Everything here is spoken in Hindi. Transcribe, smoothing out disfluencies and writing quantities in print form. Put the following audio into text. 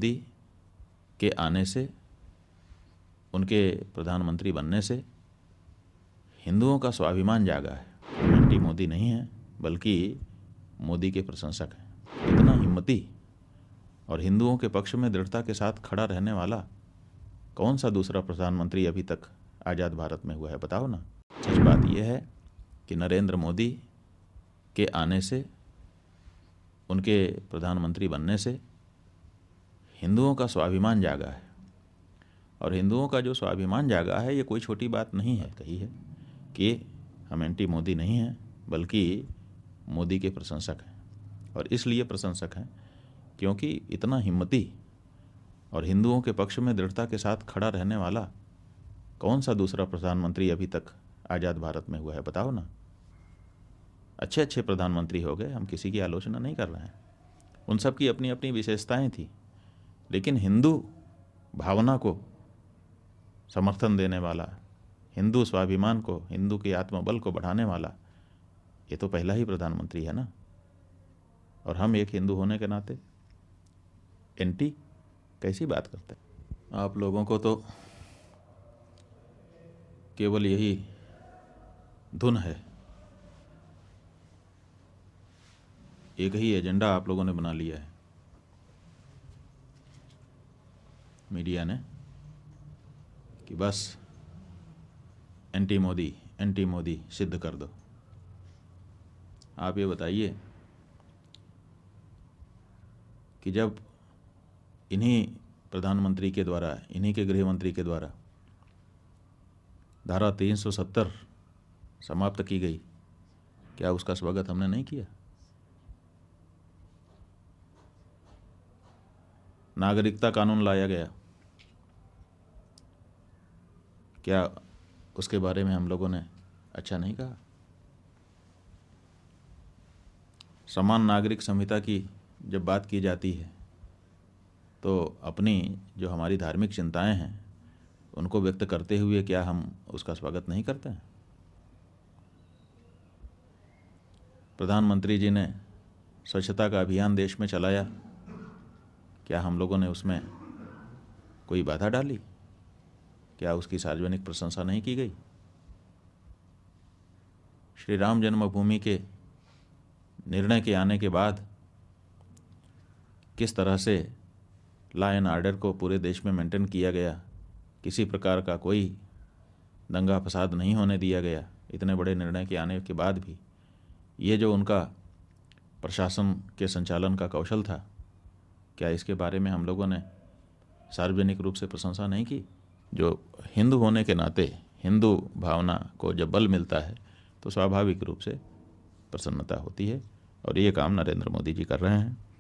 मोदी के आने से, उनके प्रधानमंत्री बनने से हिंदुओं का स्वाभिमान जागा है। एंटी मोदी नहीं है, बल्कि मोदी के प्रशंसक हैं। इतना हिम्मती और हिंदुओं के पक्ष में दृढ़ता के साथ खड़ा रहने वाला कौन सा दूसरा प्रधानमंत्री अभी तक आज़ाद भारत में हुआ है, बताओ ना। सच बात यह है कि नरेंद्र मोदी के आने से, उनके प्रधानमंत्री बनने से हिंदुओं का स्वाभिमान जागा है। और हिंदुओं का जो स्वाभिमान जागा है, ये कोई छोटी बात नहीं है। कही है कि हम एंटी मोदी नहीं हैं, बल्कि मोदी के प्रशंसक हैं। और इसलिए प्रशंसक हैं क्योंकि इतना हिम्मती और हिंदुओं के पक्ष में दृढ़ता के साथ खड़ा रहने वाला कौन सा दूसरा प्रधानमंत्री अभी तक आज़ाद भारत में हुआ है, बताओ ना। अच्छे अच्छे प्रधानमंत्री हो गए, हम किसी की आलोचना नहीं कर रहे हैं, उन सब की अपनी अपनी विशेषताएं थी, लेकिन हिंदू भावना को समर्थन देने वाला, हिंदू स्वाभिमान को, हिंदू के आत्मबल को बढ़ाने वाला ये तो पहला ही प्रधानमंत्री है ना। और हम एक हिंदू होने के नाते एंटी कैसी बात करते हैं। आप लोगों को तो केवल यही धुन है, एक ही एजेंडा आप लोगों ने बना लिया है मीडिया ने कि बस एंटी मोदी सिद्ध कर दो। आप ये बताइए कि जब इन्हीं प्रधानमंत्री के द्वारा, इन्हीं के गृह मंत्री के द्वारा धारा 370 समाप्त की गई, क्या उसका स्वागत हमने नहीं किया? नागरिकता कानून लाया गया, क्या उसके बारे में हम लोगों ने अच्छा नहीं कहा? समान नागरिक संहिता की जब बात की जाती है तो अपनी जो हमारी धार्मिक चिंताएं हैं उनको व्यक्त करते हुए क्या हम उसका स्वागत नहीं करते हैं? प्रधानमंत्री जी ने स्वच्छता का अभियान देश में चलाया, क्या हम लोगों ने उसमें कोई बाधा डाली? क्या उसकी सार्वजनिक प्रशंसा नहीं की गई? श्री राम जन्मभूमि के निर्णय के आने के बाद किस तरह से लॉ एंड ऑर्डर को पूरे देश में मेंटेन किया गया, किसी प्रकार का कोई दंगा फसाद नहीं होने दिया गया, इतने बड़े निर्णय के आने के बाद भी ये जो उनका प्रशासन के संचालन का कौशल था, क्या इसके बारे में हम लोगों ने सार्वजनिक रूप से प्रशंसा नहीं की? जो हिंदू होने के नाते हिंदू भावना को जब बल मिलता है तो स्वाभाविक रूप से प्रसन्नता होती है, और ये काम नरेंद्र मोदी जी कर रहे हैं।